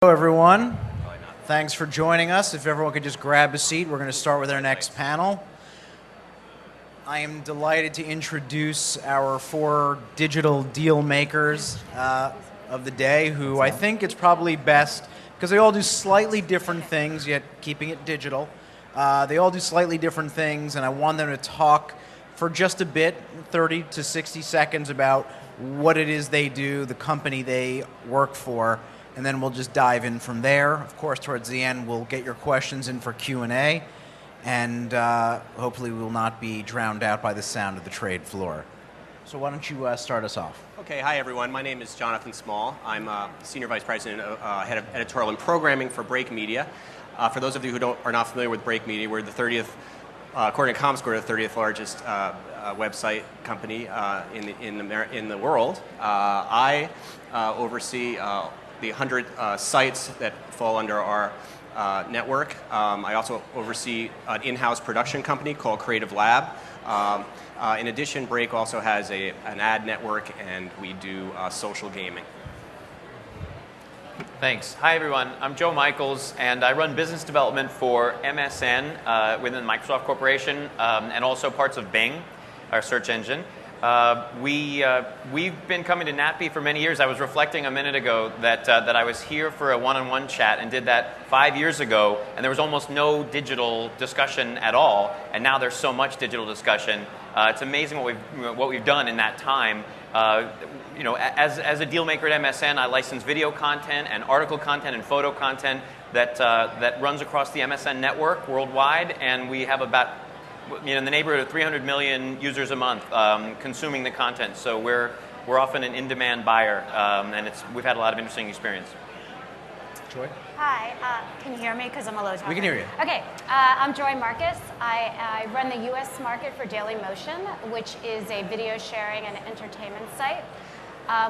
Hello, everyone. Thanks for joining us. If everyone could just grab a seat, we're going to start with our next panel. I am delighted to introduce our four digital deal makers of the day, who I think it's probably best, because they all do slightly different things, yet keeping it digital. They all do slightly different things, and I want them to talk for just a bit, 30 to 60 seconds, about what it is they do, the company they work for, and then we'll just dive in from there. Of course, towards the end, we'll get your questions in for Q&A, and hopefully we will not be drowned out by the sound of the trade floor. So why don't you start us off? Okay, hi everyone. My name is Jonathan Small. I'm Senior Vice President, Head of Editorial and Programming for Break Media. For those of you who are not familiar with Break Media, we're the 30th, according to ComScore, the 30th largest website company in the world. I oversee the 100 sites that fall under our network. I also oversee an in-house production company called Creative Lab. In addition, Break also has an ad network, and we do social gaming. Thanks. Hi, everyone. I'm Joe Michaels, and I run business development for MSN within Microsoft Corporation, and also parts of Bing, our search engine. We've been coming to NATPE for many years. I was reflecting a minute ago that I was here for a one-on-one chat and did that 5 years ago, and there was almost no digital discussion at all, and now there's so much digital discussion. It's amazing what we've done in that time. As a deal maker at MSN, I license video content and article content and photo content that runs across the MSN network worldwide, and we have about in the neighborhood of 300 million users a month consuming the content. So we're often an in-demand buyer, and we've had a lot of interesting experience. Joy? Hi, can you hear me? Because I'm a low talker. We can hear you. Okay, I'm Joy Marcus. I run the U.S. market for Dailymotion, which is a video sharing and entertainment site.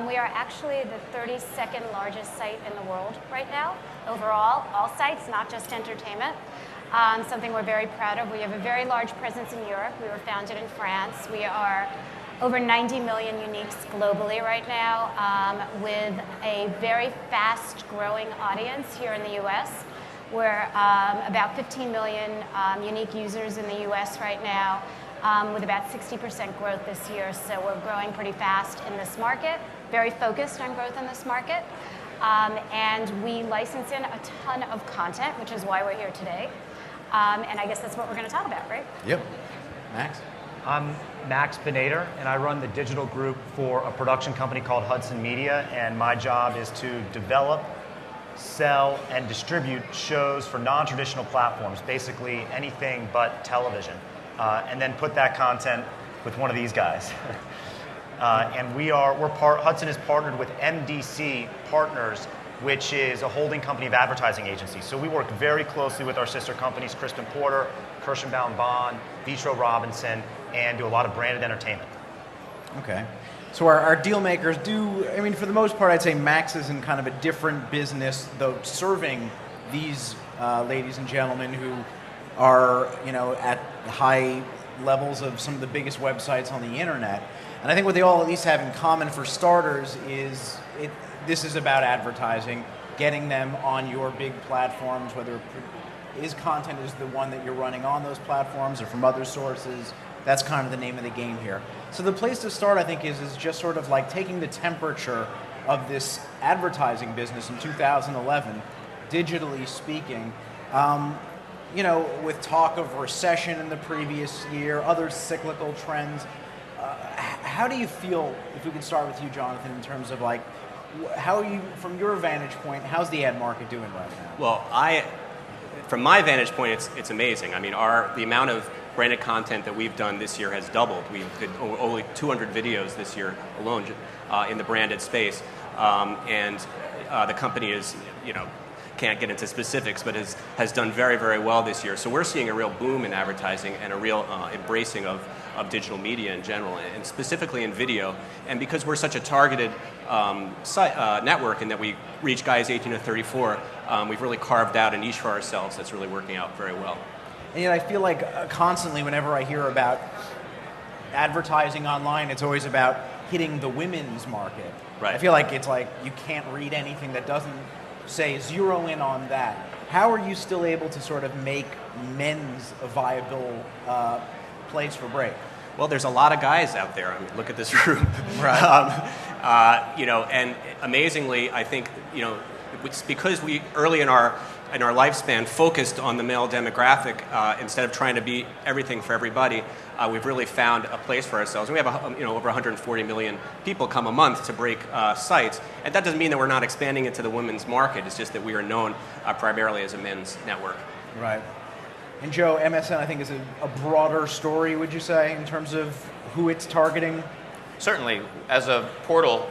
We are actually the 32nd largest site in the world right now, overall, all sites, not just entertainment. Something we're very proud of. We have a very large presence in Europe. We were founded in France. We are over 90 million uniques globally right now, with a very fast-growing audience here in the U.S. We're about 15 million unique users in the U.S. right now, with about 60% growth this year. So we're growing pretty fast in this market, very focused on growth in this market. And we license in a ton of content, which is why we're here today. And I guess that's what we're going to talk about, right? Yep. Max? I'm Max Benader, and I run the digital group for a production company called Hudson Media, and my job is to develop, sell, and distribute shows for non-traditional platforms, basically anything but television, and then put that content with one of these guys. And Hudson is partnered with MDC Partners, which is a holding company of advertising agencies. So we work very closely with our sister companies, Crispin Porter, Kirshenbaum Bond, Vitro Robinson, and do a lot of branded entertainment. Okay. So our deal makers do, I mean, for the most part, I'd say Max is in kind of a different business, though serving these ladies and gentlemen who are, at high levels of some of the biggest websites on the internet. And I think what they all at least have in common, for starters, is this is about advertising, getting them on your big platforms, whether content is the one that you're running on those platforms or from other sources. That's kind of the name of the game here. So the place to start, I think, is just sort of like taking the temperature of this advertising business in 2011, digitally speaking. With talk of recession in the previous year, other cyclical trends. How do you feel, if we could start with you, Jonathan, in terms of how are you, from your vantage point, how's the ad market doing right now? Well, from my vantage point, it's amazing. I mean, the amount of branded content that we've done this year has doubled. We did only 200 videos this year alone in the branded space, and the company is, can't get into specifics, but has done very, very well this year. So we're seeing a real boom in advertising and a real embracing of digital media in general, and specifically in video. And because we're such a targeted network and that we reach guys 18 to 34, we've really carved out a niche for ourselves that's really working out very well. And yet I feel like constantly whenever I hear about advertising online, it's always about hitting the women's market. Right. I feel like it's like you can't read anything that doesn't say, zero in on that, how are you still able to sort of make men's a viable place for break? Well, there's a lot of guys out there. I mean, look at this room. Right. And amazingly, I think, it's because we early in our lifespan focused on the male demographic instead of trying to be everything for everybody. We've really found a place for ourselves. And we have over 140 million people come a month to break sites, and that doesn't mean that we're not expanding into the women's market. It's just that we are known primarily as a men's network. Right. And Joe, MSN I think is a broader story, would you say, in terms of who it's targeting? Certainly. As a portal,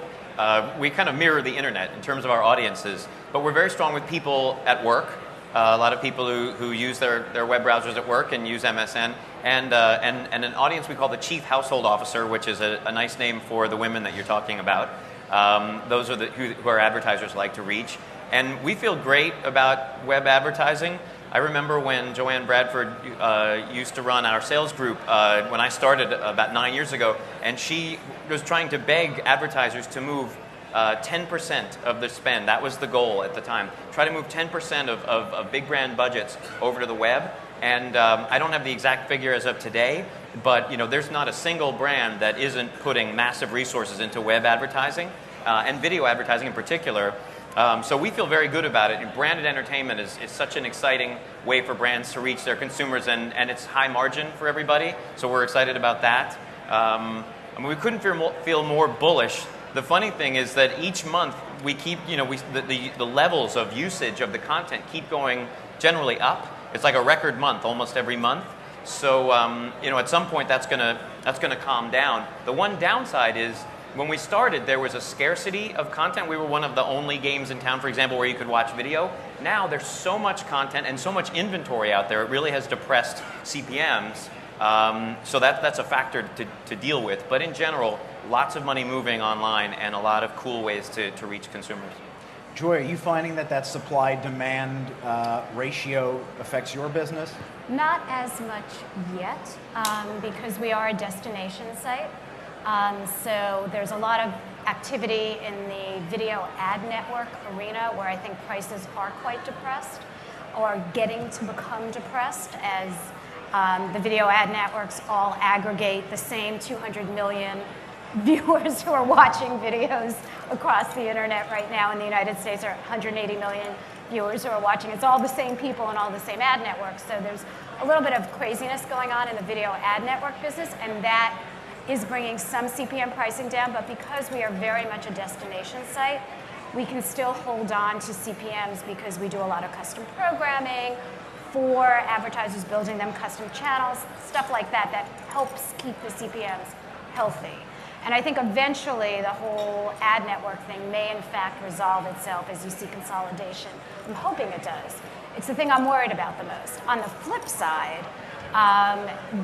we kind of mirror the internet in terms of our audiences, but we're very strong with people at work. A lot of people who use their web browsers at work and use MSN, and an audience we call the Chief Household Officer, which is a nice name for the women that you're talking about. Those are who our advertisers like to reach. And we feel great about web advertising. I remember when Joanne Bradford used to run our sales group when I started about 9 years ago, and she was trying to beg advertisers to move 10% of the spend. That was the goal at the time. Try to move 10% of big brand budgets over to the web. And I don't have the exact figure as of today, but there's not a single brand that isn't putting massive resources into web advertising and video advertising in particular. So we feel very good about it. And branded entertainment is such an exciting way for brands to reach their consumers, and it's high margin for everybody. So we're excited about that. We couldn't feel more bullish. The funny thing is that each month we keep, the levels of usage of the content keep going generally up. It's like a record month almost every month. So at some point that's gonna calm down. The one downside is, when we started, there was a scarcity of content. We were one of the only games in town, for example, where you could watch video. Now there's so much content and so much inventory out there, it really has depressed CPMs. So that's a factor to deal with. But in general, lots of money moving online and a lot of cool ways to reach consumers. Joy, are you finding that supply-demand ratio affects your business? Not as much yet, because we are a destination site. So there's a lot of activity in the video ad network arena where I think prices are quite depressed or getting to become depressed as the video ad networks all aggregate the same 200 million viewers who are watching videos across the internet right now in the United States, or 180 million viewers who are watching. It's all the same people and all the same ad networks. So there's a little bit of craziness going on in the video ad network business, and that is bringing some CPM pricing down, but because we are very much a destination site, we can still hold on to CPMs because we do a lot of custom programming for advertisers, building them custom channels, stuff like that helps keep the CPMs healthy. And I think eventually the whole ad network thing may in fact resolve itself as you see consolidation. I'm hoping it does. It's the thing I'm worried about the most. On the flip side,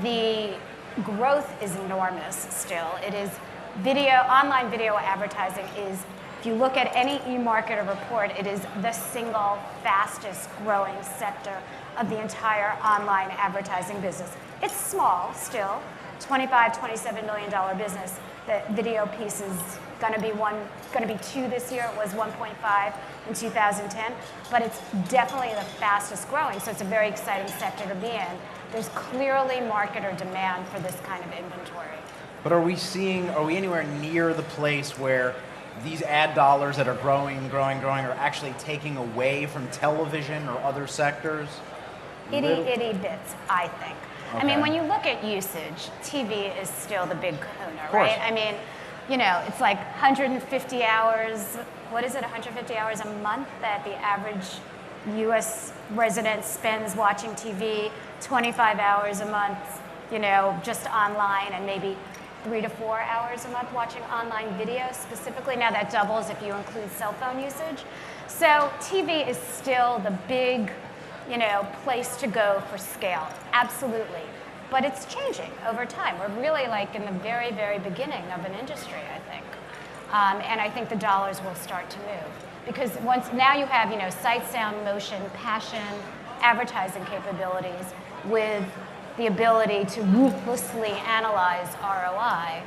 the growth is enormous still. It is online video advertising is, if you look at any eMarketer report, it is the single fastest growing sector of the entire online advertising business. It's small still, $27 million business. The video piece is going to be 2 this year. It was 1.5 in 2010, but it's definitely the fastest growing. So it's a very exciting sector to be in. There's clearly marketer demand for this kind of inventory. But are we anywhere near the place where these ad dollars that are growing are actually taking away from television or other sectors? Itty bits, I think. Okay. I mean, when you look at usage, TV is still the big kahuna, right? I mean, it's like 150 hours, 150 hours a month that the average U.S. resident spends watching TV, 25 hours a month, just online, and maybe 3 to 4 hours a month watching online video specifically. Now that doubles if you include cell phone usage. So TV is still the big, place to go for scale, absolutely. But it's changing over time. We're really like in the very, very beginning of an industry, I think. And I think the dollars will start to move. Because now you have, sight, sound, motion, passion, advertising capabilities with the ability to ruthlessly analyze ROI.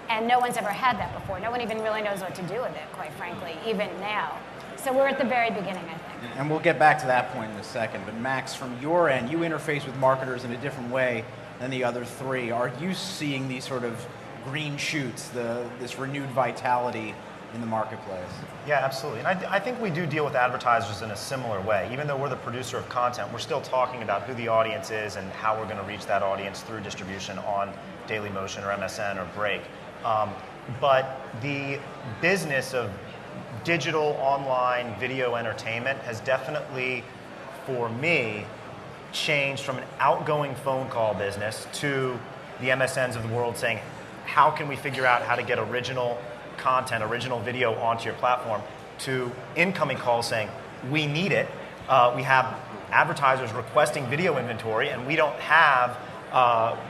And no one's ever had that before. No one even really knows what to do with it, quite frankly, even now. So we're at the very beginning, I think. And we'll get back to that point in a second. But Max, from your end, you interface with marketers in a different way than the other three. Are you seeing these sort of green shoots, this renewed vitality in the marketplace? Yeah, absolutely. And I think we do deal with advertisers in a similar way. Even though we're the producer of content, we're still talking about who the audience is and how we're going to reach that audience through distribution on Dailymotion or MSN or Break. But the business of digital online video entertainment has definitely, for me, changed from an outgoing phone call business to the MSNs of the world saying, how can we figure out how to get original content, original video onto your platform, to incoming calls saying, we need it. We have advertisers requesting video inventory, and we don't have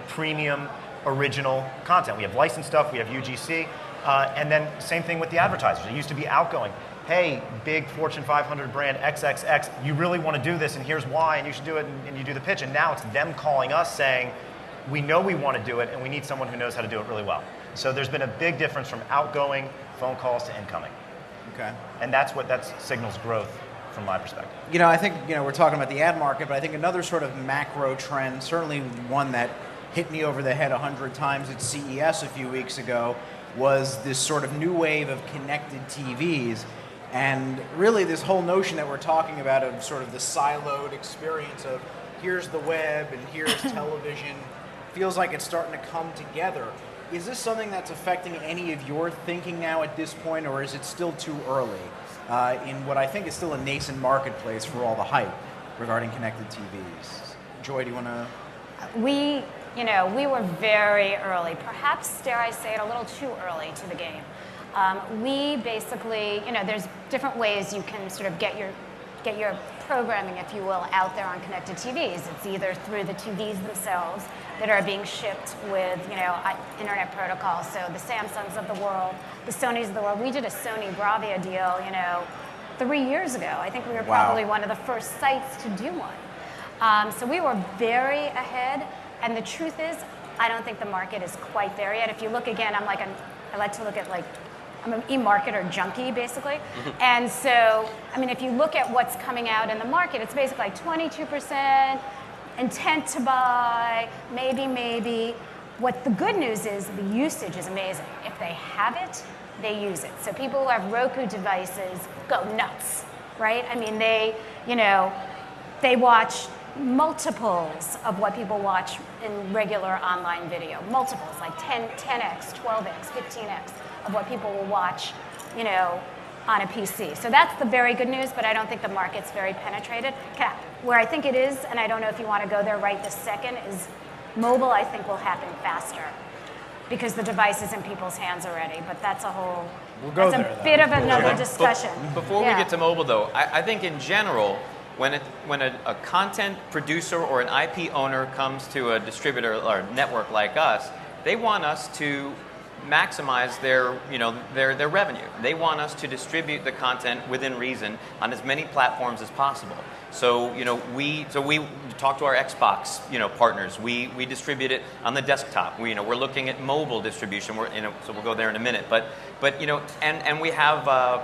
premium original content. We have licensed stuff, we have UGC, and then same thing with the advertisers. It used to be outgoing. Hey, big Fortune 500 brand XXX, you really want to do this, and here's why, and you should do it, and you do the pitch. And now it's them calling us saying, we know we want to do it, and we need someone who knows how to do it really well. So there's been a big difference from outgoing phone calls to incoming. Okay. And that signals growth from my perspective. I think, we're talking about the ad market, but I think another sort of macro trend, certainly one that hit me over the head 100 times at CES a few weeks ago, was this sort of new wave of connected TVs. And really this whole notion that we're talking about of sort of the siloed experience of here's the web and here's television feels like it's starting to come together. Is this something that's affecting any of your thinking now at this point, or is it still too early in what I think is still a nascent marketplace for all the hype regarding connected TVs? Joy, do you want to? We were very early, perhaps, dare I say it, a little too early to the game. We basically, there's different ways you can sort of get your programming, if you will, out there on connected TVs. It's either through the TVs themselves that are being shipped with, internet protocols. So the Samsungs of the world, the Sonys of the world. We did a Sony Bravia deal, 3 years ago. I think we were probably one of the first sites to do one. So we were very ahead. And the truth is, I don't think the market is quite there yet. If you look again, I like to look at I'm an e-marketer junkie, basically. And so, if you look at what's coming out in the market, it's basically like 22%, intent to buy, maybe. What the good news is, the usage is amazing. If they have it, they use it. So people who have Roku devices go nuts, right? They watch multiples of what people watch in regular online video. Multiples, like 10x, 12x, 15x of what people will watch, on a PC. So that's the very good news, but I don't think the market's very penetrated. Where I think it is, and I don't know if you want to go there right this second, is mobile, I think, will happen faster because the device is in people's hands already, but that's a whole, that's a bit of another discussion. Before we get to mobile, though, I think in general, when a content producer or an IP owner comes to a distributor or network like us, they want us to maximize their revenue. They want us to distribute the content within reason on as many platforms as possible. So we talk to our Xbox partners. We distribute it on the desktop. We're looking at mobile distribution. So we'll go there in a minute. But and we have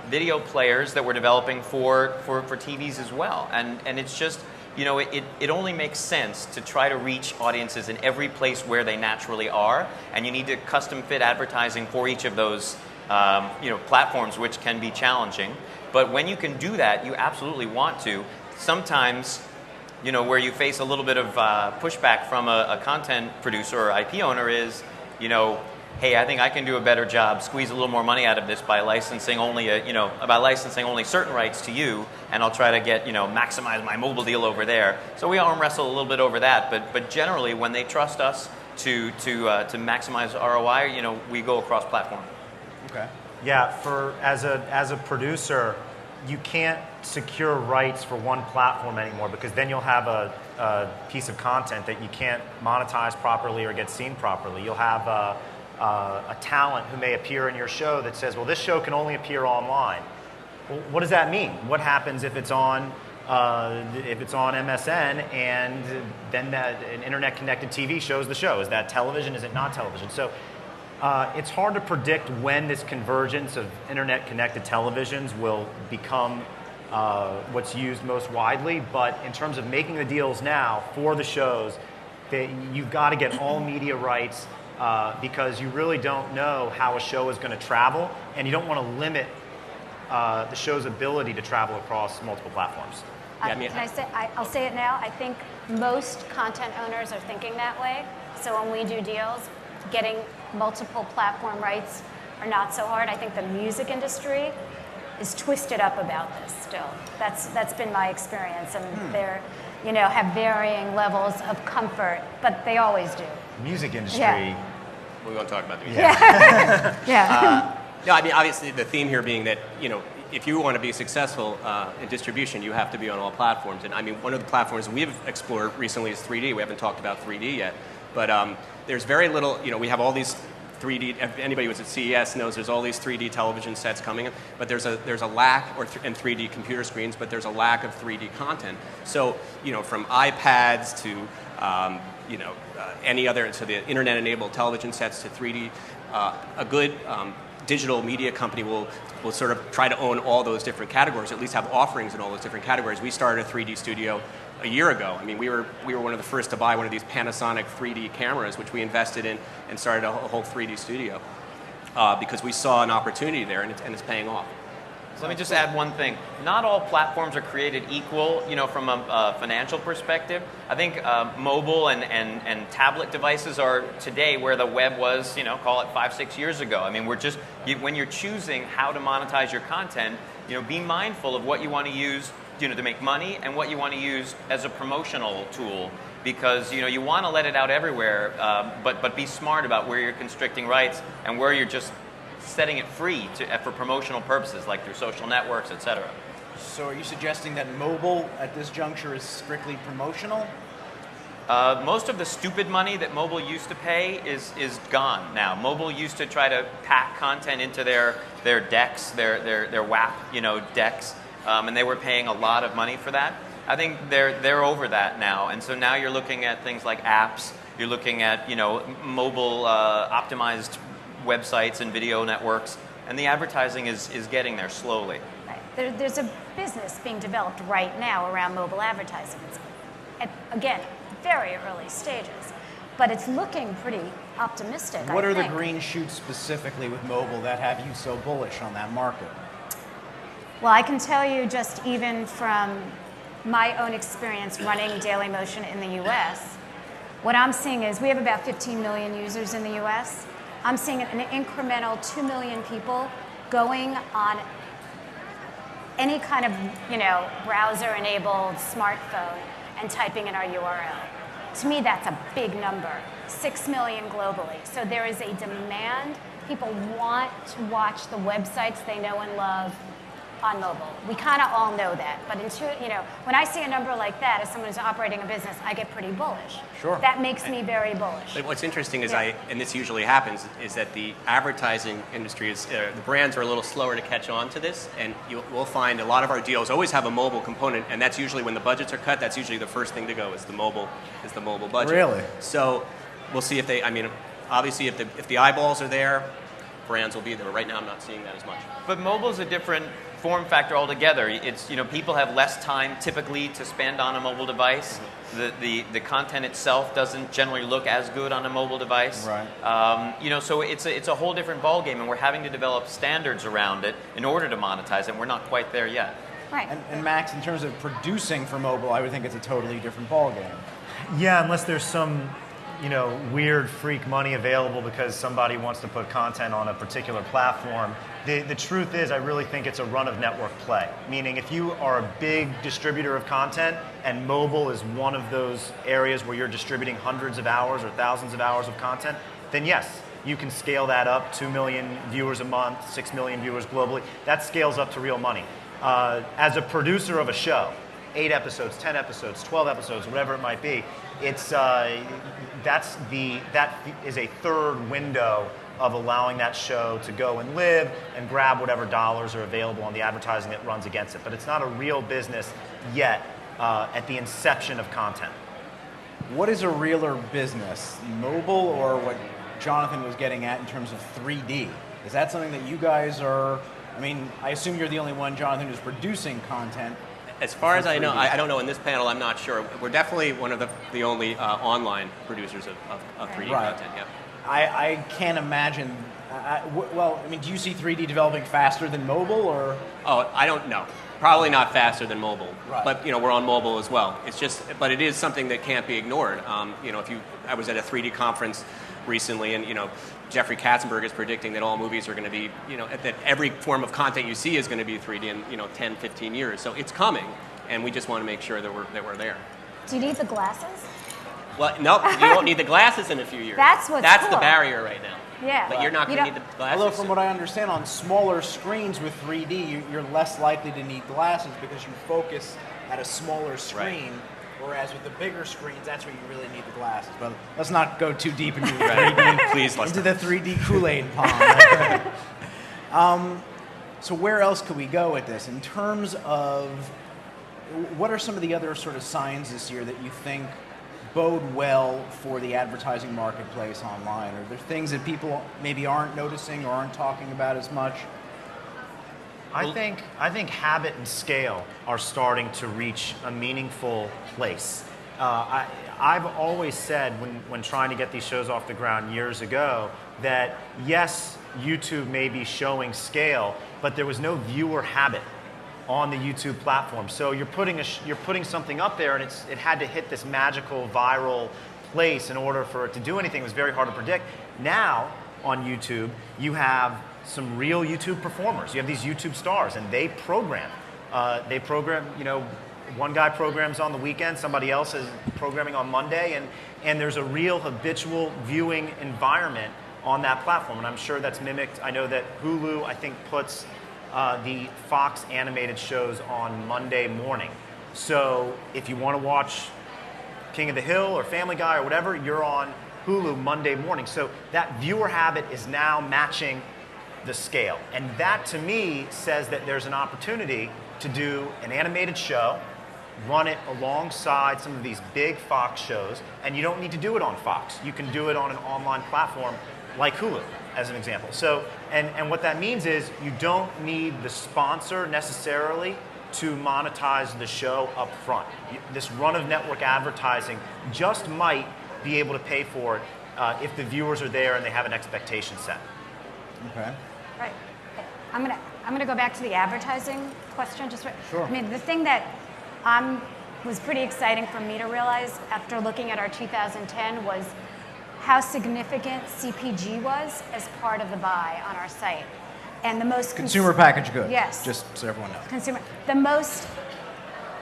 video players that we're developing for TVs as well. And it's just it only makes sense to try to reach audiences in every place where they naturally are, and you need to custom fit advertising for each of those platforms, which can be challenging. But when you can do that, you absolutely want to. Sometimes, where you face a little bit of pushback from a content producer or IP owner is, hey, I think I can do a better job, squeeze a little more money out of this by licensing only certain rights to you, and I'll try to get, maximize my mobile deal over there. So we arm wrestle a little bit over that, but generally when they trust us to maximize ROI, we go across platform. Okay. Yeah, as a producer, you can't secure rights for one platform anymore because then you'll have a piece of content that you can't monetize properly or get seen properly. You'll have a talent who may appear in your show that says, well, this show can only appear online. Well, what does that mean? What happens if it's on MSN and then an internet-connected TV shows the show? Is that television? Is it not television? So It's hard to predict when this convergence of internet-connected televisions will become what's used most widely, but in terms of making the deals now for the shows, you've got to get all media rights because you really don't know how a show is going to travel, and you don't want to limit the show's ability to travel across multiple platforms. Yeah, I mean, Can I say, I'll say it now, I think most content owners are thinking that way. So when we do deals, getting multiple platform rights are not so hard. I think the music industry is twisted up about this still. That's been my experience, and they're, have varying levels of comfort, but they always do. Music industry. Yeah. We won't talk about the music. Yeah. No, I mean, obviously the theme here being that, if you want to be successful in distribution, you have to be on all platforms. And I mean, one of the platforms we've explored recently is 3D. We haven't talked about 3D yet, but there's very little, we have all these 3D, if anybody who was at CES knows there's all these 3D television sets coming in, but there's a lack, and 3D computer screens, but there's a lack of 3D content. So, from iPads to, any other, so the internet-enabled television sets to 3D, a good digital media company will sort of try to own all those different categories, at least have offerings in all those different categories. We started a 3D studio a year ago. I mean, we were one of the first to buy one of these Panasonic 3D cameras, which we invested in and started a whole 3D studio because we saw an opportunity there, and it's paying off. So let me just add one thing. Not all platforms are created equal, from a financial perspective. I think mobile and tablet devices are today where the web was, call it 5-6 years ago. I mean, when you're choosing how to monetize your content, be mindful of what you want to use, to make money and what you want to use as a promotional tool, because you want to let it out everywhere, but be smart about where you're constricting rights and where you're just setting it free for promotional purposes, like through social networks, etc. So are you suggesting that mobile at this juncture is strictly promotional? Most of the stupid money that mobile used to pay is gone now. Mobile used to try to pack content into their decks, their WAP decks, and they were paying a lot of money for that. I think they're over that now, and so now you're looking at things like apps. You're looking at mobile optimized websites and video networks, and the advertising is getting there slowly. Right. There's a business being developed right now around mobile advertising. It's, again, very early stages, but it's looking pretty optimistic. What I are think. the green shoots specifically with mobile that have you so bullish on that market? Well, I can tell you just even from my own experience running Dailymotion in the US, what I'm seeing is we have about 15 million users in the US. I'm seeing an incremental 2 million people going on any kind of, browser-enabled smartphone and typing in our URL. To me, that's a big number. 6 million globally. So there is a demand. People want to watch the websites they know and love on mobile. We kind of all know that, but when I see a number like that, as someone who's operating a business, I get pretty bullish. Sure. That makes me very bullish. But what's interesting is and this usually happens, is that the advertising industry is, the brands are a little slower to catch on to this, and we'll find a lot of our deals always have a mobile component, and that's usually when the budgets are cut, that's usually the first thing to go is the mobile budget. Really? So we'll see if obviously if the eyeballs are there, brands will be there. Right now I'm not seeing that as much. But mobile is a different form factor altogether. It's people have less time typically to spend on a mobile device. The content itself doesn't generally look as good on a mobile device. Right. So it's a whole different ballgame, and we're having to develop standards around it in order to monetize it. And we're not quite there yet. Right. And Max, in terms of producing for mobile, I would think it's a totally different ballgame. Yeah, unless there's some weird freak money available because somebody wants to put content on a particular platform. The truth is, I really think it's a run-of-network play, meaning if you are a big distributor of content and mobile is one of those areas where you're distributing hundreds of hours or thousands of hours of content, then yes, you can scale that up, 2 million viewers a month, 6 million viewers globally. That scales up to real money. As a producer of a show, 8 episodes, 10 episodes, 12 episodes, whatever it might be, that is a third window of allowing that show to go and live and grab whatever dollars are available on the advertising that runs against it. But it's not a real business yet at the inception of content. What is a realer business, mobile or what Jonathan was getting at in terms of 3D. Is that something that you guys are, I mean, I assume you're the only one, Jonathan, who's producing content. As far as I know, 3D. I don't know in this panel, I'm not sure. We're definitely one of the only online producers of 3D Right. content, yeah. I can't imagine, well, I mean, do you see 3D developing faster than mobile, or? Oh, I don't know. Probably not faster than mobile, Right. but we're on mobile as well. It's just, but it is something that can't be ignored. I was at a 3D conference recently, and Jeffrey Katzenberg is predicting that all movies are going to be, that every form of content you see is going to be 3D in 10, 15 years. So it's coming, and we just want to make sure that we're there. Do you need the glasses? Well, nope, you won't need the glasses in a few years. That's what's That's cool. the barrier right now. Yeah. But you're not You going to don't- need the glasses. Although from what I understand, on smaller screens with 3D, you're less likely to need glasses because you focus at a smaller screen, whereas with the bigger screens, that's where you really need the glasses. But let's not go too deep into the 3D, Please, let's into the 3D Kool-Aid pond. So where else could we go with this? In terms of, what are some of the other sort of signs this year that you think bode well for the advertising marketplace online? Are there things that people maybe aren't noticing or aren't talking about as much? I think habit and scale are starting to reach a meaningful place. I've always said when trying to get these shows off the ground years ago that yes, YouTube may be showing scale, but there was no viewer habit on the YouTube platform. So you're putting something up there, and it had to hit this magical viral place in order for it to do anything. It was very hard to predict. Now on YouTube, you have some real YouTube performers. You have these YouTube stars, and they program. One guy programs on the weekend, somebody else is programming on Monday, and there's a real habitual viewing environment on that platform, and I'm sure that's mimicked. I know that Hulu, I think, puts the Fox animated shows on Monday morning. So if you want to watch King of the Hill or Family Guy or whatever, you're on Hulu Monday morning. So that viewer habit is now matching the scale. And that, to me, says that there's an opportunity to do an animated show, run it alongside some of these big Fox shows, and you don't need to do it on Fox. You can do it on an online platform like Hulu, as an example. So, and what that means is you don't need the sponsor necessarily to monetize the show up front. This run of network advertising just might be able to pay for it if the viewers are there and they have an expectation set. Okay. Right. I'm gonna go back to the advertising question. Sure. I mean, the thing that was pretty exciting for me to realize after looking at our 2010 was how significant CPG was as part of the buy on our site. And the most Consumer packaged goods. Yes. Just so everyone knows. The most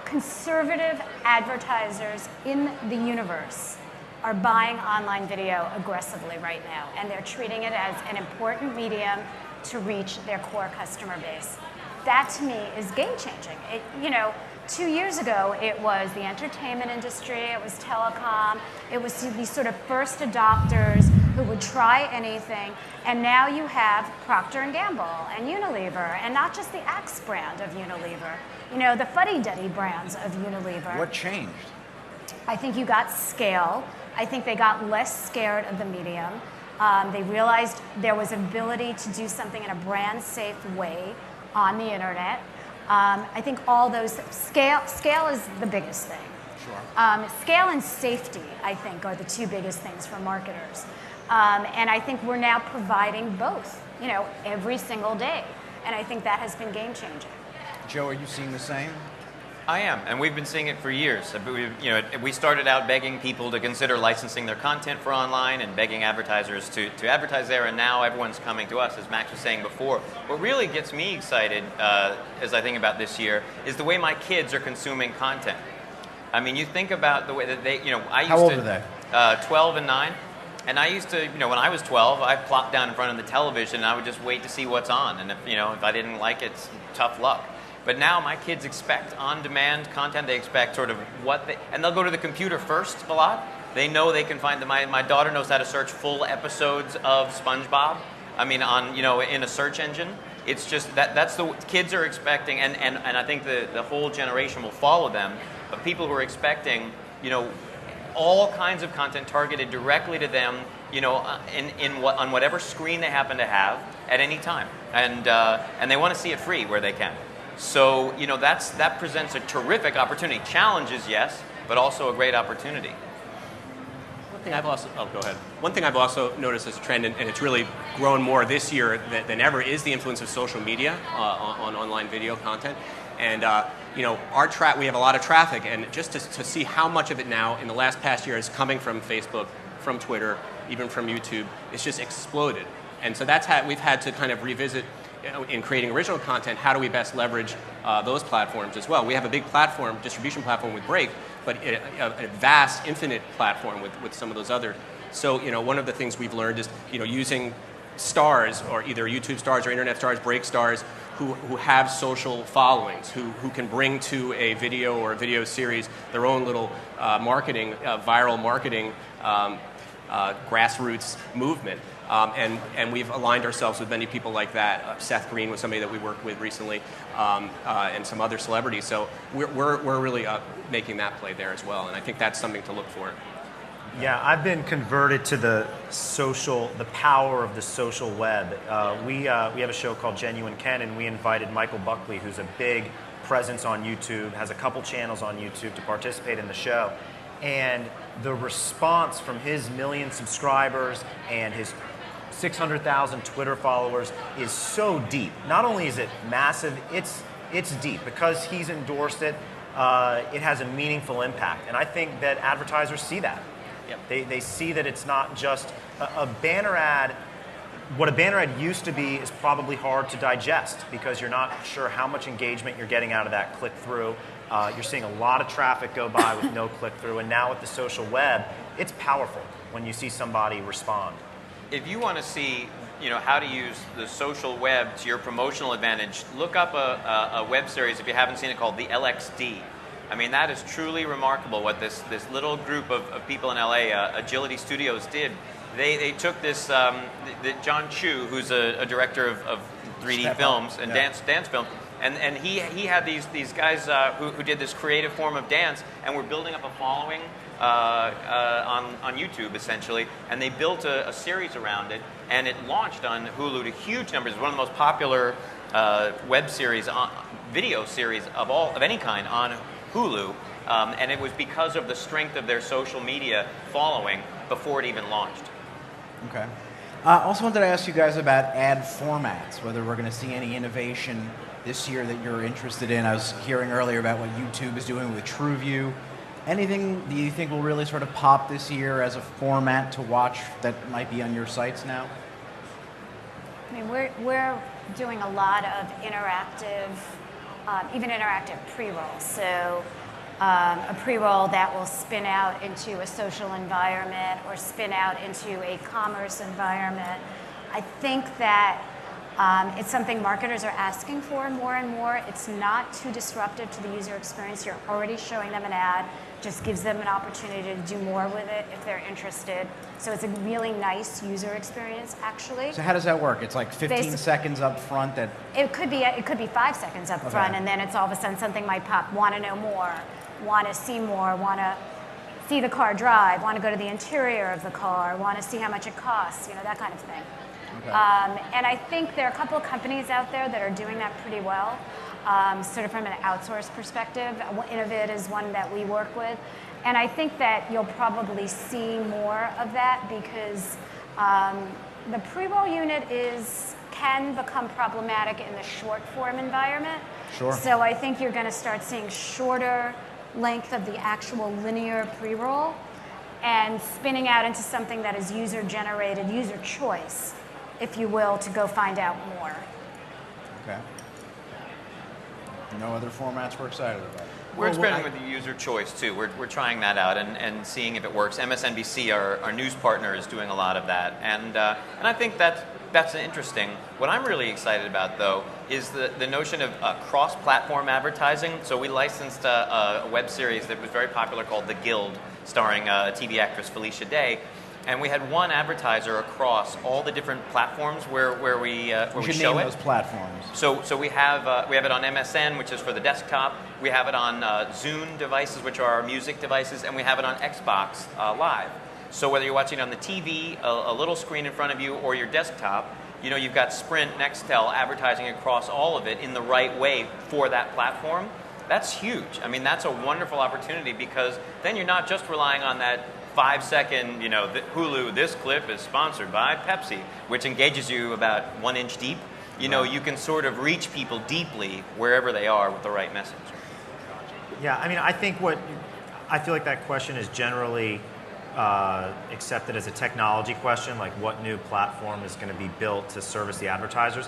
conservative advertisers in the universe are buying online video aggressively right now, and they're treating it as an important medium to reach their core customer base. That, to me, is game-changing. 2 years ago, it was the entertainment industry, it was telecom, it was these sort of first adopters who would try anything, and now you have Procter & Gamble and Unilever, and not just the Axe brand of Unilever, the fuddy-duddy brands of Unilever. What changed? I think you got scale. I think they got less scared of the medium. They realized there was ability to do something in a brand-safe way on the internet. I think all those, scale is the biggest thing. Sure. Scale and safety, I think, are the two biggest things for marketers. And I think we're now providing both, every single day. And I think that has been game-changing. Joe, are you seeing the same? I am, and we've been seeing it for years. We started out begging people to consider licensing their content for online and begging advertisers to advertise there, and now everyone's coming to us, as Max was saying before. What really gets me excited, as I think about this year, is the way my kids are consuming content. I mean, you think about the way that they, I used How old to... are they? 12 and 9. And I used to, when I was 12, I plopped down in front of the television and I would just wait to see what's on. And if I didn't like it, it's tough luck. But now my kids expect on-demand content. They expect sort of and they'll go to the computer first a lot. They know they can find my daughter knows how to search full episodes of SpongeBob. I mean, in a search engine. It's just that's the kids are expecting, and I think the whole generation will follow them. But people who are expecting, all kinds of content targeted directly to them on whatever screen they happen to have at any time, and they want to see it free where they can. So that presents a terrific opportunity. Challenges, yes, but also a great opportunity. Go ahead. One thing I've also noticed as a trend, and it's really grown more this year than ever, is the influence of social media on online video content. And we have a lot of traffic, and just to see how much of it now in the past year is coming from Facebook, from Twitter, even from YouTube, it's just exploded. And so we've had to kind of revisit in creating original content. How do we best leverage those platforms as well? We have a big distribution platform with Break, but a vast, infinite platform with some of those others. So, one of the things we've learned is, using stars, or either YouTube stars or internet stars, Break stars, who have social followings, who can bring to a video or a video series their own little viral marketing grassroots movement. And we've aligned ourselves with many people like that. Seth Green was somebody that we worked with recently, and some other celebrities. So we're really making that play there as well, and I think that's something to look for. Yeah, I've been converted to the power of the social web. We have a show called Genuine Ken, and we invited Michael Buckley, who's a big presence on YouTube, has a couple channels on YouTube, to participate in the show. And the response from his 1 million subscribers and his 600,000 Twitter followers is so deep. Not only is it massive, it's deep. Because he's endorsed it, it has a meaningful impact. And I think that advertisers see that. Yep. They see that it's not just a banner ad. What a banner ad used to be is probably hard to digest, because you're not sure how much engagement you're getting out of that click-through. You're seeing a lot of traffic go by with no click-through. And now with the social web, it's powerful when you see somebody respond. If you want to see how to use the social web to your promotional advantage, look up a web series, if you haven't seen it, called the LXD. I mean, that is truly remarkable what this little group of people in LA, Agility Studios, did. They took this, John Chu, who's a director of 3D films and dance film, and he had these guys who did this creative form of dance, and were building up a following on YouTube, essentially, and they built a series around it, and it launched on Hulu to huge numbers. One of the most popular web series, video series of any kind on Hulu, and it was because of the strength of their social media following before it even launched. Okay. Also wanted to ask you guys about ad formats, whether we're going to see any innovation this year that you're interested in. I was hearing earlier about what YouTube is doing with TrueView. Anything that you think will really sort of pop this year as a format to watch that might be on your sites now? I mean, we're doing a lot of interactive, even interactive pre-rolls. So a pre-roll that will spin out into a social environment or spin out into a commerce environment. I think that it's something marketers are asking for more and more. It's not too disruptive to the user experience. You're already showing them an ad. Just gives them an opportunity to do more with it if they're interested. So it's a really nice user experience, actually. So how does that work? It's like 15 seconds up front that... It could be 5 seconds up front, and then it's all of a sudden something might pop. Want to know more, want to see more, want to see the car drive, want to go to the interior of the car, want to see how much it costs, that kind of thing. Okay. And I think there are a couple of companies out there that are doing that pretty well. Sort of from an outsourced perspective. Innovid is one that we work with. And I think that you'll probably see more of that, because the pre-roll unit can become problematic in the short form environment. Sure. So I think you're going to start seeing shorter length of the actual linear pre-roll and spinning out into something that is user-generated, user choice, if you will, to go find out more. Okay. No other formats we're excited about? We're experimenting with the user choice, too. We're trying that out and seeing if it works. MSNBC, our news partner, is doing a lot of that. And I think that's interesting. What I'm really excited about, though, is the notion of cross-platform advertising. So we licensed a web series that was very popular called The Guild, starring TV actress Felicia Day. And we had one advertiser across all the different platforms where we show it. You should name those platforms. So we have it on MSN, which is for the desktop. We have it on Zune devices, which are our music devices, and we have it on Xbox Live. So whether you're watching on the TV, a little screen in front of you, or your desktop, you've got Sprint, Nextel advertising across all of it in the right way for that platform. That's huge. I mean, that's a wonderful opportunity, because then you're not just relying on that 5-second, Hulu, this clip is sponsored by Pepsi, which engages you about 1 inch deep. You can sort of reach people deeply wherever they are with the right message. Yeah, I mean, I feel like that question is generally accepted as a technology question, like what new platform is going to be built to service the advertisers.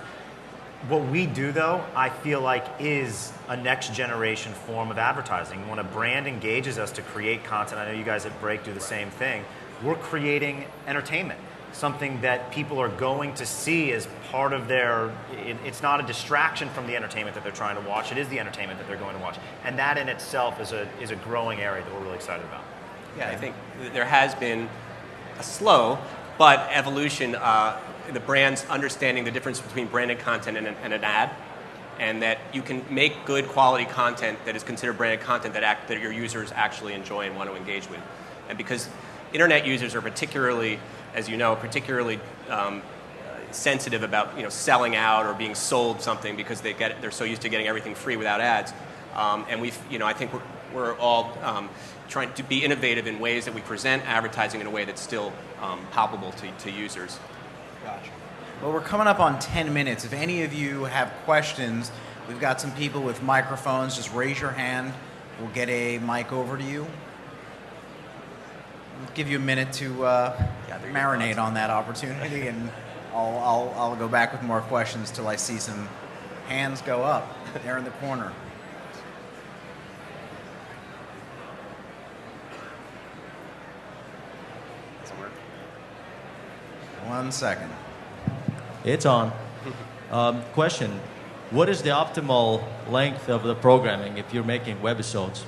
What we do, though, I feel like is a next generation form of advertising. When a brand engages us to create content, I know you guys at Break do the same thing, we're creating entertainment, something that people are going to see as part of it's not a distraction from the entertainment that they're trying to watch, it is the entertainment that they're going to watch. And that in itself is a growing area that we're really excited about. Yeah, I think there has been a slow but evolution, the brand's understanding the difference between branded content and an ad, and that you can make good quality content that is considered branded content that your users actually enjoy and want to engage with. And because internet users are particularly, as you know, sensitive about selling out or being sold something, because they're so used to getting everything free without ads. And I think we're all trying to be innovative in ways that we present advertising in a way that's still palpable to users. Gotcha. Well, we're coming up on 10 minutes. If any of you have questions, we've got some people with microphones. Just raise your hand. We'll get a mic over to you. We'll give you a minute to marinate on that opportunity, and I'll go back with more questions till I see some hands go up there in the corner. One second. It's on. Question. What is the optimal length of the programming if you're making webisodes?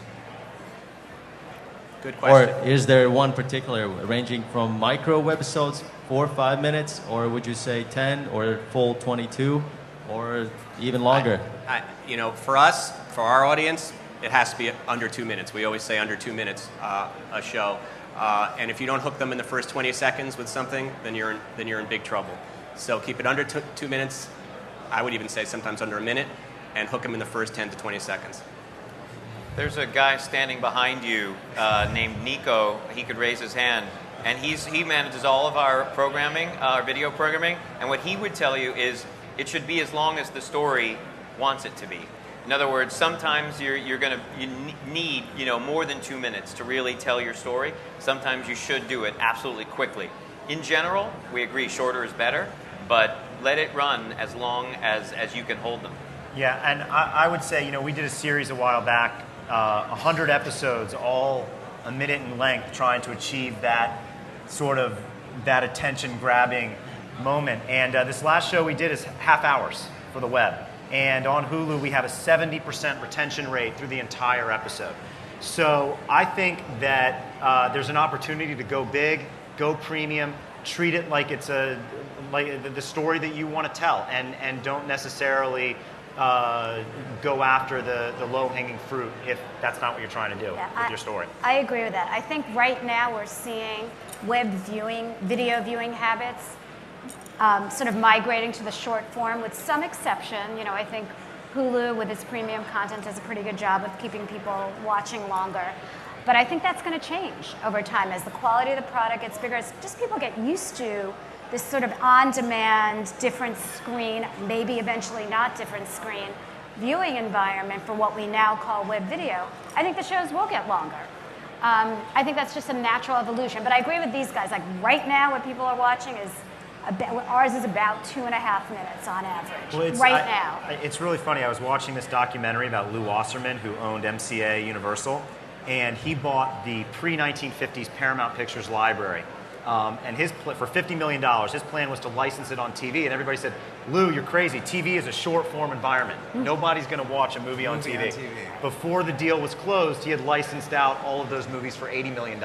Good question. Or is there one particular, ranging from micro webisodes, 4 or 5 minutes, or would you say 10, or full 22, or even longer? For us, for our audience, it has to be under 2 minutes. We always say under 2 minutes a show. And if you don't hook them in the first 20 seconds with something, then you're in big trouble. So keep it under 2 minutes. I would even say sometimes under a minute, and hook them in the first 10 to 20 seconds. There's a guy standing behind you named Nico. He could raise his hand, and he manages all of our programming, our video programming. And what he would tell you is it should be as long as the story wants it to be. In other words, sometimes you need more than 2 minutes to really tell your story. Sometimes you should do it absolutely quickly. In general, we agree shorter is better, but let it run as long as you can hold them. Yeah, and I would say, we did a series a while back, 100 episodes, all a minute in length, trying to achieve that attention-grabbing moment. And this last show we did is half hours for the web. And on Hulu, we have a 70% retention rate through the entire episode. So I think that there's an opportunity to go big, go premium, treat it like it's the story that you want to tell, and don't necessarily go after the low-hanging fruit if that's not what you're trying to do with your story. I agree with that. I think right now we're seeing video viewing habits sort of migrating to the short form, with some exception. I think Hulu with its premium content does a pretty good job of keeping people watching longer. But I think that's going to change over time as the quality of the product gets bigger, as just people get used to this sort of on-demand, different screen, maybe eventually not different screen, viewing environment for what we now call web video. I think the shows will get longer. I think that's just a natural evolution. But I agree with these guys. Like right now, what people are watching is ours is about 2.5 minutes on average. Now. It's really funny. I was watching this documentary about Lou Wasserman, who owned MCA Universal, and he bought the pre-1950s Paramount Pictures library. And for $50 million, his plan was to license it on TV. And everybody said, Lou, you're crazy. TV is a short-form environment. Nobody's going to watch a movie on TV. Before the deal was closed, he had licensed out all of those movies for $80 million.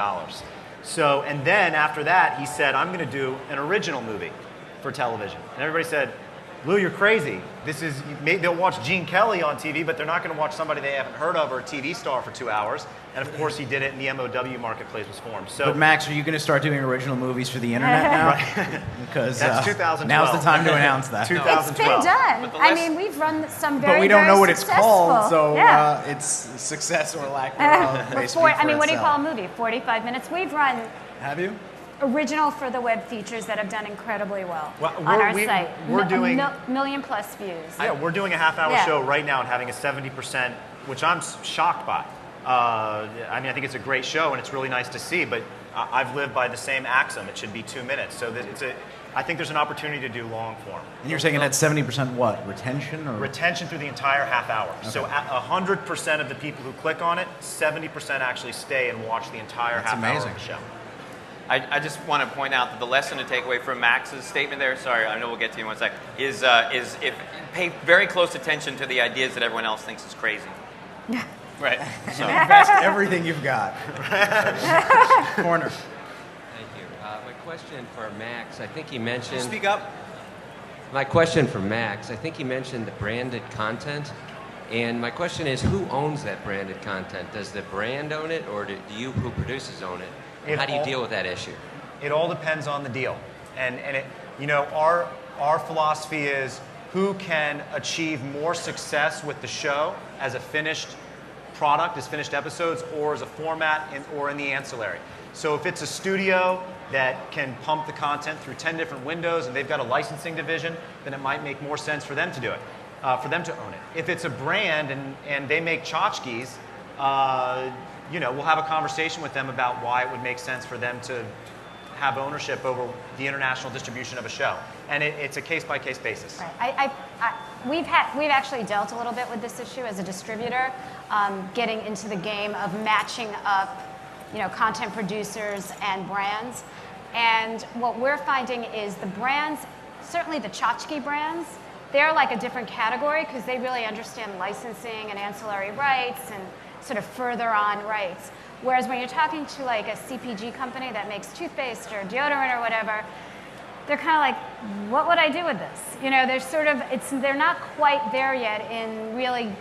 So, and then after that, he said, I'm going to do an original movie for television. And everybody said, Lou, you're crazy. They'll watch Gene Kelly on TV, but they're not going to watch somebody they haven't heard of or a TV star for 2 hours. And of course, he did it, and the MOW marketplace was formed. So, But Max, are you going to start doing original movies for the internet now? Right. Because That's 2012. now's the time to announce that. 2012. It's been done. But the I less- mean, we've run some very, But we don't know very what it's called, successful. so Yeah. it's success or lack thereof. may speak for What do you itself. call a movie? 45 minutes. We've run Have you? original for the web features that have done incredibly well, Well, on our we're site. doing- million plus views. Yeah, we're doing a half-hour Yeah. show right now and having a 70%, which I'm shocked by. I mean, I think it's a great show and it's really nice to see, but I've lived by the same axiom. It should be 2 minutes. So that I think there's an opportunity to do long form. And you're saying it had 70% what? Retention? Or? Retention through the entire half hour. So 100% of the people who click on it, 70% actually stay and watch the entire That's half amazing. hour of the show. I just want to point out that the lesson to take away from Max's statement there, sorry, I know we'll get to you in one sec, is if pay very close attention to the ideas that everyone else thinks is crazy. Right. So. Invest everything you've got. Corner. Thank you. My question for Max, I think he mentioned... Speak up. My question for Max, I think he mentioned the branded content. And my question is, who owns that branded content? Does the brand own it, or do you, who produces, own it? And how do you deal with that issue? It all depends on the deal. And it, you know, our philosophy is who can achieve more success with the show as a finished product, as finished episodes, or as a format, or in the ancillary. So if it's a studio that can pump the content through 10 different windows and they've got a licensing division, then it might make more sense for them to do it, for them to own it. If it's a brand and they make tchotchkes, you know, we'll have a conversation with them about why it would make sense for them to have ownership over the international distribution of a show. And it's a case-by-case basis. Right. We've actually dealt a little bit with this issue as a distributor, getting into the game of matching up, you know, content producers and brands. And what we're finding is the brands, certainly the tchotchke brands, they're like a different category because they really understand licensing and ancillary rights and sort of further on rights. Whereas when you're talking to like a CPG company that makes toothpaste or deodorant or whatever, they're kind of like, what would I do with this? You know, they're not quite there yet in really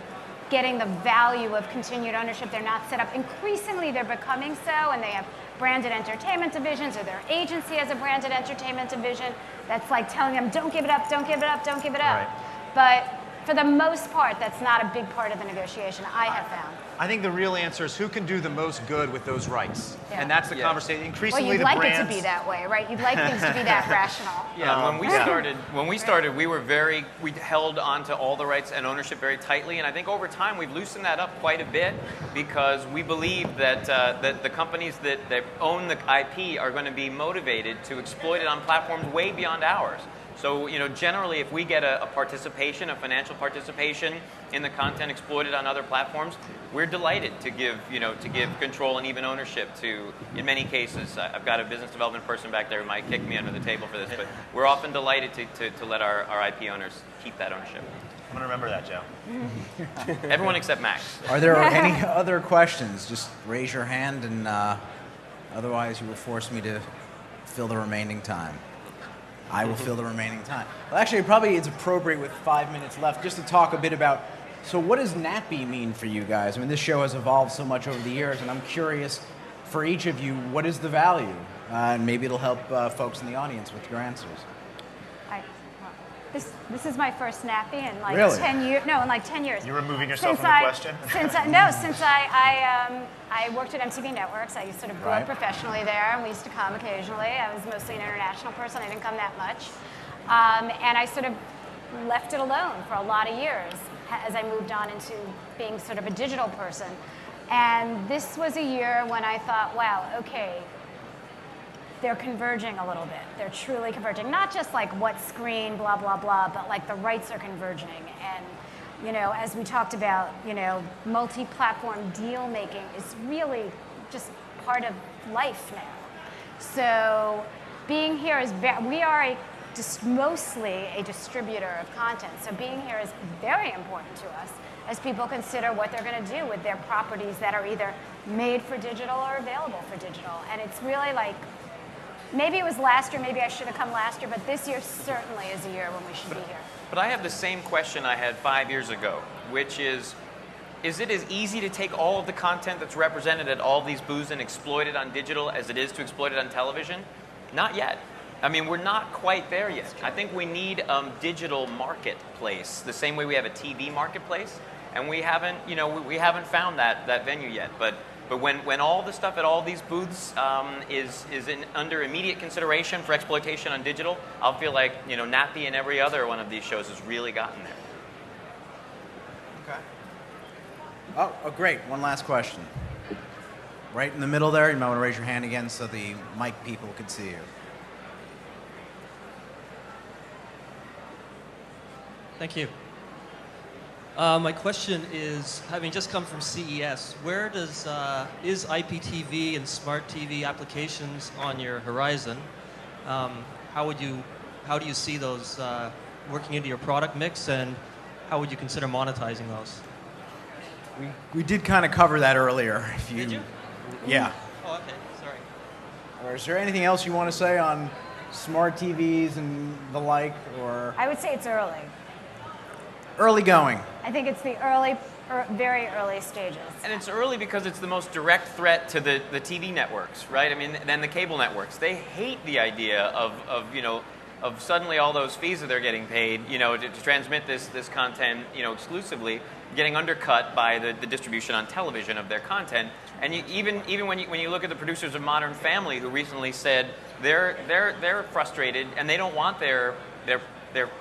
getting the value of continued ownership. They're not set up. Increasingly, they're becoming so, and they have branded entertainment divisions, or their agency has a branded entertainment division that's like telling them, don't give it up, don't give it up, don't give it up. Right. But for the most part, that's not a big part of the negotiation, I have found. I think the real answer is who can do the most good with those rights. Yeah. And that's the Yeah. conversation. Well, Increasingly, you'd the like brands... it to be that way, right? You'd like things to be that rational. Yeah, when we yeah. started, we held onto all the rights and ownership very tightly, and I think over time we've loosened that up quite a bit because we believe that that the companies that own the IP are going to be motivated to exploit it on platforms way beyond ours. So, you know, generally, if we get a participation, a financial participation in the content exploited on other platforms, we're delighted to give control and even ownership to, in many cases, I've got a business development person back there who might kick me under the table for this, but we're often delighted to let our IP owners keep that ownership. I'm going to remember that, Joe. Everyone except Max. Are there any other questions? Just raise your hand, and otherwise you will force me to fill the remaining time. I will fill the remaining time. Well, actually, probably it's appropriate with 5 minutes left just to talk a bit about, so what does NATPE mean for you guys? I mean, this show has evolved so much over the years, and I'm curious, for each of you, what is the value? And maybe it'll help folks in the audience with your answers. This is my first NATPE in like Really? 10 years. No, in like 10 years. You're removing yourself Since from the question? Since I worked at MTV Networks. I sort of grew Right. up professionally there, and we used to come occasionally. I was mostly an international person. I didn't come that much. And I sort of left it alone for a lot of years as I moved on into being sort of a digital person. And this was a year when I thought, wow, okay, they're converging a little bit. They're truly converging. Not just like what screen, blah, blah, blah, but like the rights are converging. And, you know, as we talked about, you know, multi-platform deal making is really just part of life now. So being here is, we are mostly a distributor of content. So being here is very important to us as people consider what they're going to do with their properties that are either made for digital or available for digital. And it's really like, maybe it was last year, maybe I should have come last year, but this year certainly is a year when we should be here. But I have the same question I had 5 years ago, which is it as easy to take all of the content that's represented at all these booths and exploit it on digital as it is to exploit it on television? Not yet. I mean, we're not quite there yet. I think we need a digital marketplace, the same way we have a TV marketplace, and we haven't found that venue yet. But when all the stuff at all these booths is under immediate consideration for exploitation on digital, I'll feel like NATPE and every other one of these shows has really gotten there. Okay. Oh, great. One last question. Right in the middle there, you might want to raise your hand again so the mic people can see you. Thank you. My question is, having just come from CES, where is IPTV and smart TV applications on your horizon? How do you see those working into your product mix, and how would you consider monetizing those? We did kind of cover that earlier. Did you? Yeah. Oh, okay. Sorry. Or is there anything else you want to say on smart TVs and the like, or I would say it's early. early going? I think it's the very early stages. And it's early because it's the most direct threat to the TV networks, right? I mean, then the cable networks. They hate the idea of suddenly all those fees that they're getting paid, to transmit this content, exclusively, getting undercut by the distribution on television of their content. And even when you look at the producers of Modern Family, who recently said they're frustrated and they don't want their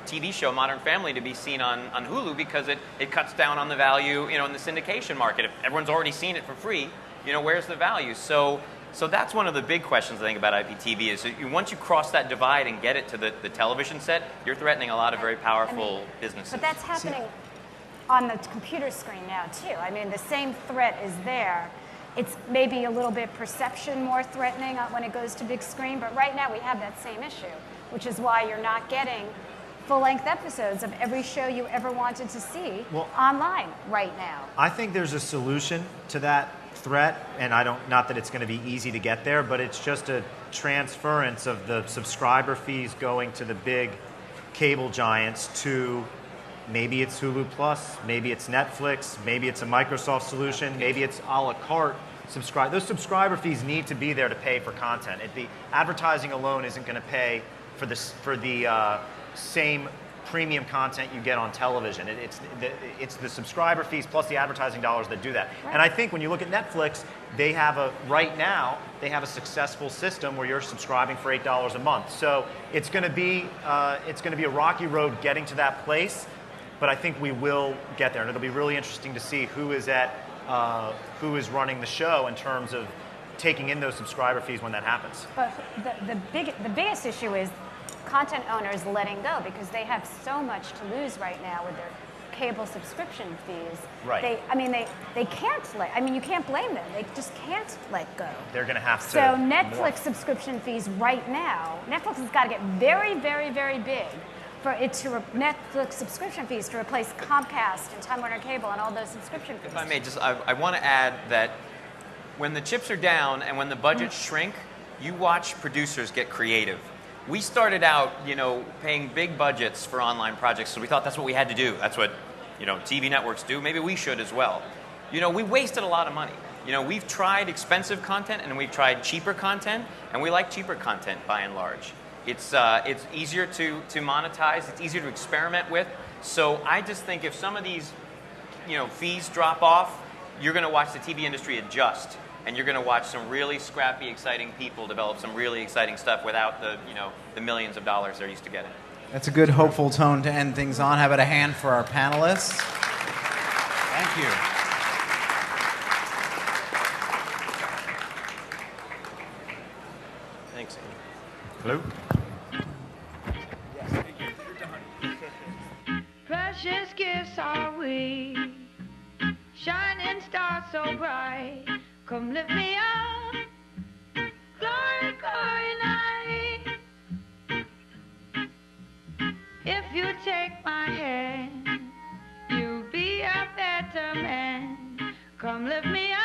TV show Modern Family to be seen on Hulu because it cuts down on the value, in the syndication market. If everyone's already seen it for free, where's the value? So that's one of the big questions I think about IPTV is once you cross that divide and get it to the television set, you're threatening a lot of very powerful businesses. But that's happening on the computer screen now too. I mean, the same threat is there. It's maybe a little bit perception more threatening when it goes to big screen, but right now we have that same issue, which is why you're not getting full-length episodes of every show you ever wanted to see online right now. I think there's a solution to that threat, and not that it's going to be easy to get there, but it's just a transference of the subscriber fees going to the big cable giants to maybe it's Hulu Plus, maybe it's Netflix, maybe it's a Microsoft solution, maybe it's a la carte. Those subscriber fees need to be there to pay for content. The advertising alone isn't going to pay for the same premium content you get on television. It's the subscriber fees plus the advertising dollars that do that. Right. And I think when you look at Netflix, right now they have a successful system where you're subscribing for $8 a month. So it's going to be a rocky road getting to that place, but I think we will get there, and it'll be really interesting to see who is running the show in terms of taking in those subscriber fees when that happens. But the biggest issue is content owners letting go because they have so much to lose right now with their cable subscription fees. Right. They can't you can't blame them. They just can't let go. They're going to have to. So Netflix subscription fees right now, Netflix has got to get very, very, very big for Netflix subscription fees to replace Comcast and Time Warner Cable and all those subscription fees. If I may, I want to add that when the chips are down and when the budgets shrink, you watch producers get creative. We started out, paying big budgets for online projects, so we thought that's what we had to do. That's what, TV networks do. Maybe we should as well. We wasted a lot of money. We've tried expensive content and we've tried cheaper content, and we like cheaper content by and large. It's easier to monetize. It's easier to experiment with. So I just think if some of these, fees drop off, you're going to watch the TV industry adjust. And you're going to watch some really scrappy, exciting people develop some really exciting stuff without the millions of dollars they're used to getting. That's a good, hopeful tone to end things on. How about a hand for our panelists? Thank you. Thanks, Hello? Andrew. Yes, thank you. You're done. Precious gifts are we, shining stars so bright. Come lift me up, glory, glory night. If you take my hand, you'll be a better man. Come lift me up.